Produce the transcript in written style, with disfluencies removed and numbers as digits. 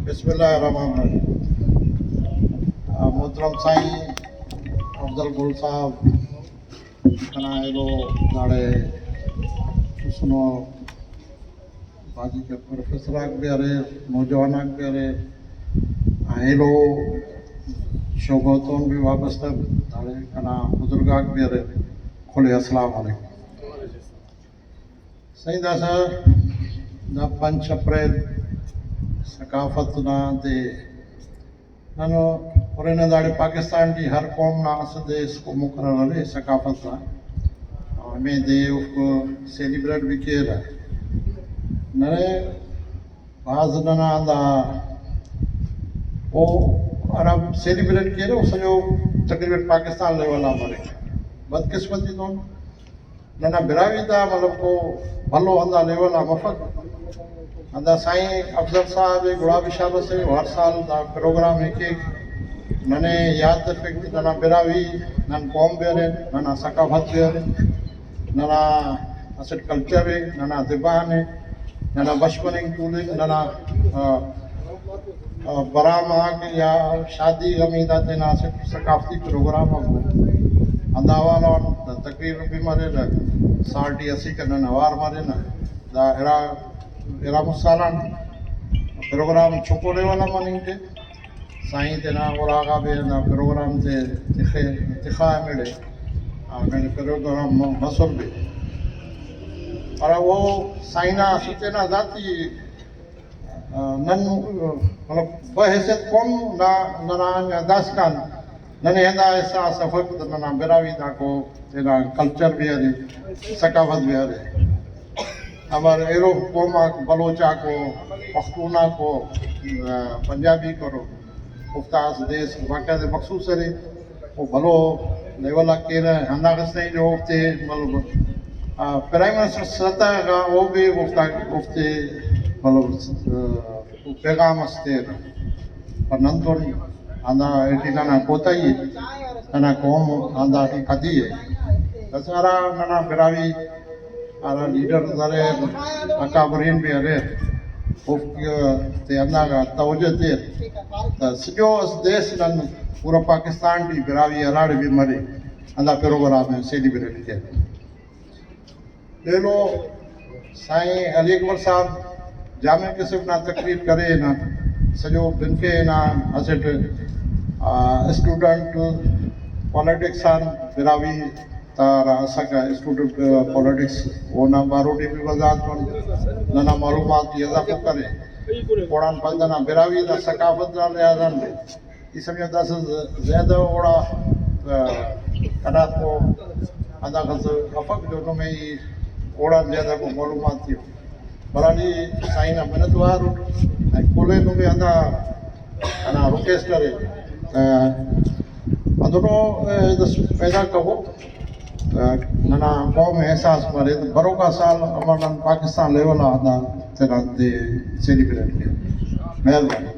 बिस्मिल्लाहिर्रहमानिर्रहीम। मोहतरम साईं अफजल गुल साहब कनाएलो नाड़े सुनो बाजी के प्रोफेसर बेरे नौजवान बेरे आएलो शोगतों भी वाबस्ता नाड़े कना बुजुर्ग बेरे खोले अस्सलाम वालेकुम। साईं दासा ना 5 अप्रैल सकाफत ना दे नानो और इन दाड़े पाकिस्तान की हर कौम ना देश को मुकर्रर है सकाफत ना हमें दे उसको सेलिब्रेट भी किया रहा नरे बाज ना दा वो अरब सेलिब्रेट किया रहा उसको तकरीबन पाकिस्तान लेवल हमारे बदकिस्मती तो ना बिरावी था मतलब को भलो अंदा लेवल मफक अंदा साईं अफजल साहब गुलाबी शाह से हर साल दा प्रोग्राम एक नने याद तफिक नना बिरावी नन कौम बेरे नना सकाफत बेरे नना असट कल्चर है नना ज़बान है नना बचपन टूलिंग नना बरामा या शादी गमीदा ते ना सकाफती प्रोग्राम अंदा वाला तकरीर भी मरे ना 60-80 का नवार मरे ना दा एरा मुसालान प्रोग्राम छोकोले वाला मनिंगे साईं ते ना ओरागा बे ना प्रोग्राम ते तिखा मिले मैंने प्रोग्राम मसर भी और वो साइना सुचे ना जाती नन मतलब बहैसियत कौन ना नना दास्तान नने हंदा ऐसा सफर नना बिरावी दा को तेरा कल्चर भी है सकाफत भी है हमारे एरो कौमा बलोचा को पख्तूना को पंजाबी करो उफ्तास देश वाक़े मखसूस है वो भलो लेवल के हंदा कस्ते जो उफ्ते मतलब प्राइम मिनिस्टर सतह का वो भी उफ्ते मतलब पैगाम अस्ते पर नंदोर हंदा एटीना ना कोता ही ना कौम हंदा की खाती है दसरा नना बिरावी आरा लीडर सारे अकाबरीन भी अरे ते अन्ना का तवज्जो दे सजो देश नन पूरा पाकिस्तान की बिरावी अराड़ भी मरे अंदा प्रोग्राम में सेलिब्रेट किया ले लो साईं अली अकबर साहब जामे किस्म ना तकरीर करे ना सजो बिनके ना असेट स्टूडेंट पॉलिटिक्स बिरावी तारा सका स्टूडेंट पॉलिटिक्स वो ना बारोडी भी वजात ना ना मालूमात ये इजाफा करे कुरान बंदना बिरावी ना सकाफत ना यादन इस समय दस ज़्यादा ओड़ा कनात को अंदा खस अफक जो में ओड़ा ज़्यादा को मालूमात थी बरानी साइन मेहनत वार कोले नु में अंदा अना रुकेस करे अंदरो पैदा कहो नना कौम एहसास मरे बरो का साल हमारा पाकिस्तान लेवल आदा तेरा दे सेलिब्रेट किया मेहरबानी।